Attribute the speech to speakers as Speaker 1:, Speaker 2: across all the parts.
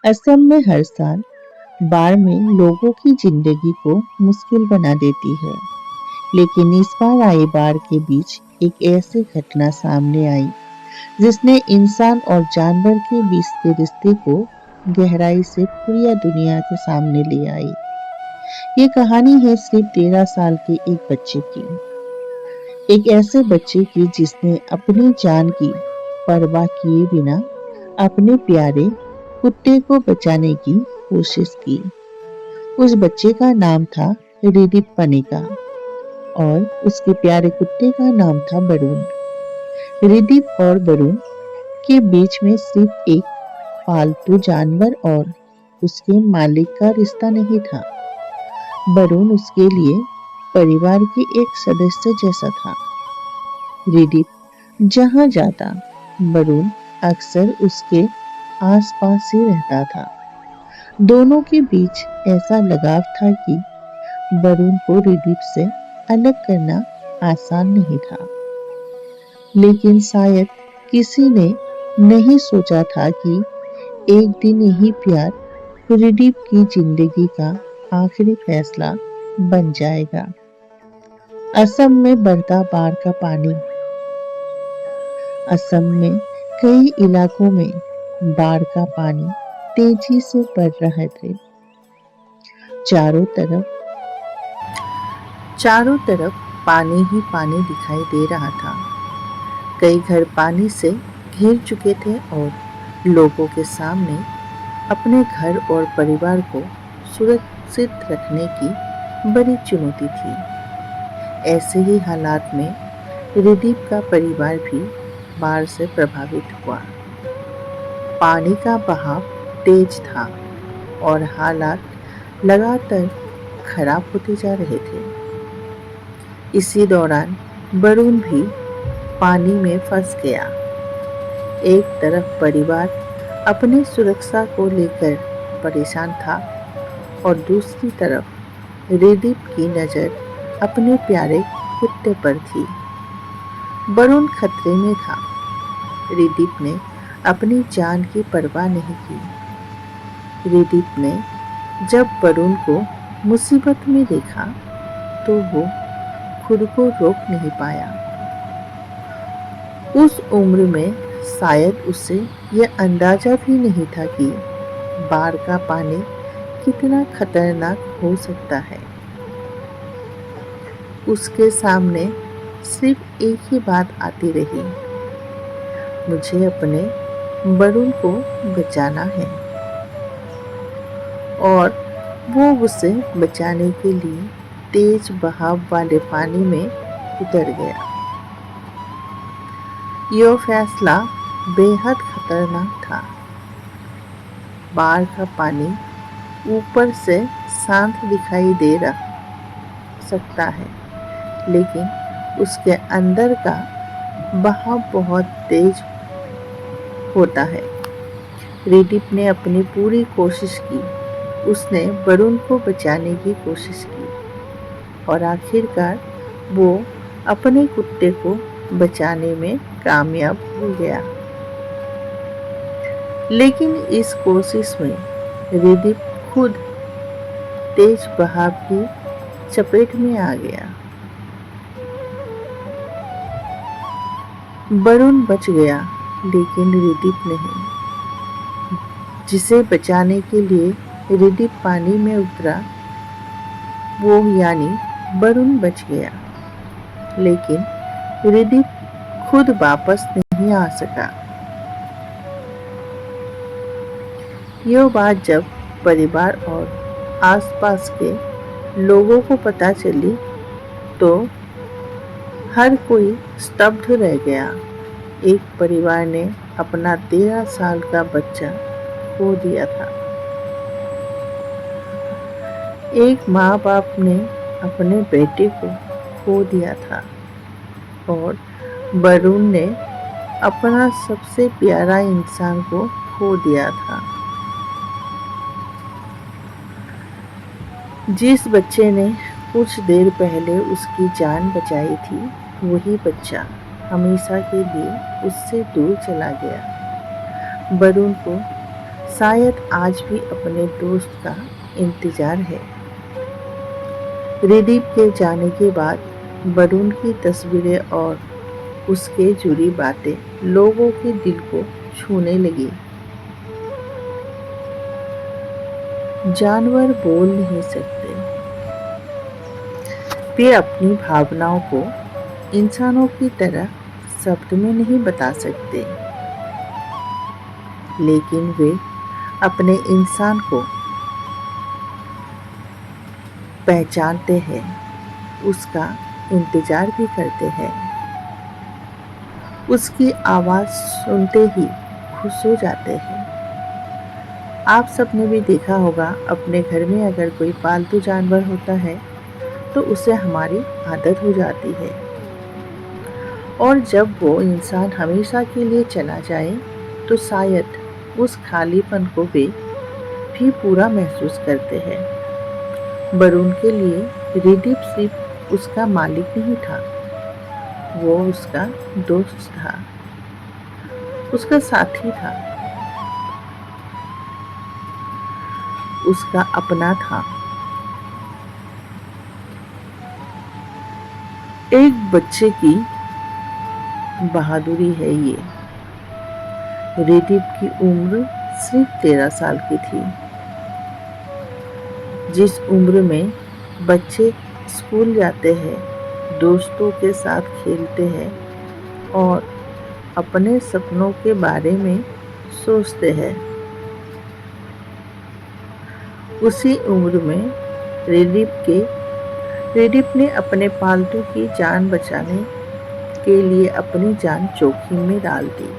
Speaker 1: असम में हर साल बाढ़ में लोगों की जिंदगी को मुश्किल बना देती है। लेकिन इस बार आई बाढ़ के बीच एक ऐसी घटना सामने आई जिसने इंसान और जानवर के बीच के रिश्ते को गहराई से पूरी दुनिया के सामने ले आई। ये कहानी है सिर्फ 13 साल के एक बच्चे की। एक ऐसे बच्चे की जिसने अपनी जान की परवाह किए बिना अपने प्यारे कुत्ते को बचाने की कोशिश की। उस बच्चे का नाम था रिदीप पनिका और उसके प्यारे कुत्ते का नाम था वरुण। रिदीप और वरुण के बीच में सिर्फ एक पालतू जानवर और उसके मालिक का रिश्ता नहीं था। वरुण उसके लिए परिवार के एक सदस्य जैसा था। रिदीप जहां जाता वरुण अक्सर उसके आसपास ही रहता था। दोनों के बीच ऐसा लगाव था कि वरुण को रिदीप से अलग करना आसान नहीं था। लेकिन शायद किसी ने नहीं सोचा था कि एक दिन यही प्यार रिदीप की जिंदगी का आखिरी फैसला बन जाएगा। असम में बढ़ता बाढ़ का पानी। असम में कई इलाकों में बाढ़ का पानी तेजी से बढ़ रहे थे। चारों तरफ पानी ही पानी दिखाई दे रहा था। कई घर पानी से घिर चुके थे और लोगों के सामने अपने घर और परिवार को सुरक्षित रखने की बड़ी चुनौती थी। ऐसे ही हालात में रिदीप का परिवार भी बाढ़ से प्रभावित हुआ। पानी का बहाव तेज था और हालात लगातार खराब होते जा रहे थे। इसी दौरान वरुण भी पानी में फंस गया। एक तरफ परिवार अपनी सुरक्षा को लेकर परेशान था और दूसरी तरफ रिदीप की नजर अपने प्यारे कुत्ते पर थी। वरुण खतरे में था। रिदीप ने अपनी जान की परवाह नहीं की। रिदीप ने जब वरुण को मुसीबत में देखा तो वो खुद को रोक नहीं पाया। उस उम्र में शायद उसे यह अंदाजा भी नहीं था कि बाढ़ का पानी कितना खतरनाक हो सकता है। उसके सामने सिर्फ एक ही बात आती रही, मुझे अपने वरुण को बचाना है। और वो उसे बचाने के लिए तेज बहाव वाले पानी में उतर गया। यह फैसला बेहद खतरनाक था। बाढ़ का पानी ऊपर से शांत दिखाई दे सकता है, लेकिन उसके अंदर का बहाव बहुत तेज होता है। रिदीप ने अपनी पूरी कोशिश की। उसने वरुण को बचाने की कोशिश की और आखिरकार वो अपने कुत्ते को बचाने में कामयाब हो गया। लेकिन इस कोशिश में रिदीप खुद तेज बहाव की चपेट में आ गया। वरुण बच गया, लेकिन रिदीप नहीं। जिसे बचाने के लिए रिदीप पानी में उतरा, वो यानी वरुण बच गया, लेकिन रिदीप खुद वापस नहीं आ सका। यह बात जब परिवार और आसपास के लोगों को पता चली तो हर कोई स्तब्ध रह गया। एक परिवार ने अपना 13 साल का बच्चा खो दिया था। एक माँ बाप ने अपने बेटे को खो दिया था और वरुण ने अपना सबसे प्यारा इंसान को खो दिया था। जिस बच्चे ने कुछ देर पहले उसकी जान बचाई थी, वही बच्चा हमेशा के लिए उससे दूर चला गया। वरुण को शायद आज भी अपने दोस्त का इंतजार है। रिदीप के जाने के बाद वरुण की तस्वीरें और उसके जुड़ी बातें लोगों के दिल को छूने लगी। जानवर बोल नहीं सकते, वे अपनी भावनाओं को इंसानों की तरह शब्द में नहीं बता सकते, लेकिन वे अपने इंसान को पहचानते हैं, उसका इंतजार भी करते हैं, उसकी आवाज़ सुनते ही खुश हो जाते हैं। आप सबने भी देखा होगा, अपने घर में अगर कोई पालतू जानवर होता है तो उसे हमारी आदत हो जाती है, और जब वो इंसान हमेशा के लिए चला जाए तो शायद उस खालीपन को वे भी पूरा महसूस करते हैं। वरुण के लिए रिदीप सिर्फ उसका मालिक नहीं था, वो उसका दोस्त था, उसका साथी था, उसका अपना था। एक बच्चे की बहादुरी है ये। रिदीप की उम्र सिर्फ 13 साल की थी। जिस उम्र में बच्चे स्कूल जाते हैं, दोस्तों के साथ खेलते हैं और अपने सपनों के बारे में सोचते हैं, उसी उम्र में रिदीप ने अपने पालतू की जान बचाने के लिए अपनी जान जोखिम में डाल दी।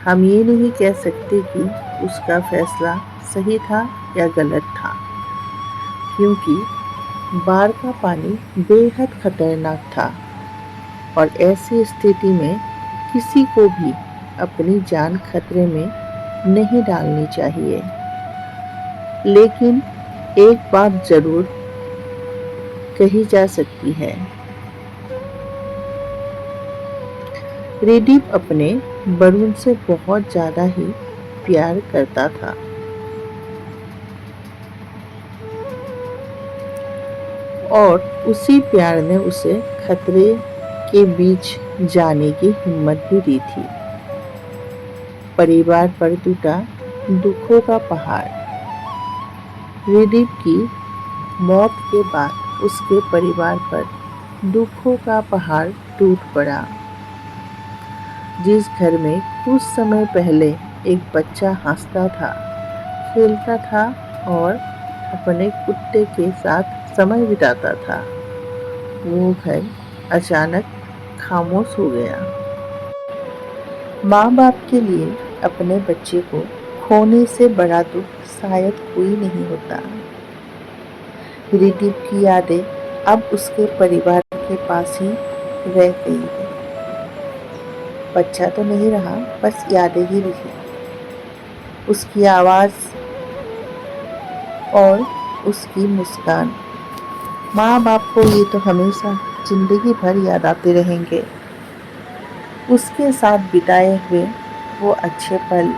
Speaker 1: हम ये नहीं कह सकते कि उसका फैसला सही था या गलत था, क्योंकि बाढ़ का पानी बेहद खतरनाक था और ऐसी स्थिति में किसी को भी अपनी जान खतरे में नहीं डालनी चाहिए। लेकिन एक बात जरूर कही जा सकती है, रिदीप अपने वरुण से बहुत ज्यादा ही प्यार करता था। और उसी प्यार ने उसे खतरे के बीच जाने की हिम्मत भी दी थी। परिवार पर टूटा दुखों का पहाड़। रिदीप की मौत के बाद उसके परिवार पर दुखों का पहाड़ टूट पड़ा। जिस घर में कुछ समय पहले एक बच्चा हंसता था, खेलता था और अपने कुत्ते के साथ समय बिताता था, वो घर अचानक खामोश हो गया। माँ बाप के लिए अपने बच्चे को खोने से बड़ा दुख शायद कोई नहीं होता। रिदीप की यादें अब उसके परिवार के पास ही रह गई है। बच्चा तो नहीं रहा, बस यादें ही रही। उसकी आवाज़ और उसकी मुस्कान। माँ बाप को ये तो हमेशा जिंदगी भर याद आते रहेंगे। उसके साथ बिताए हुए वो अच्छे पल,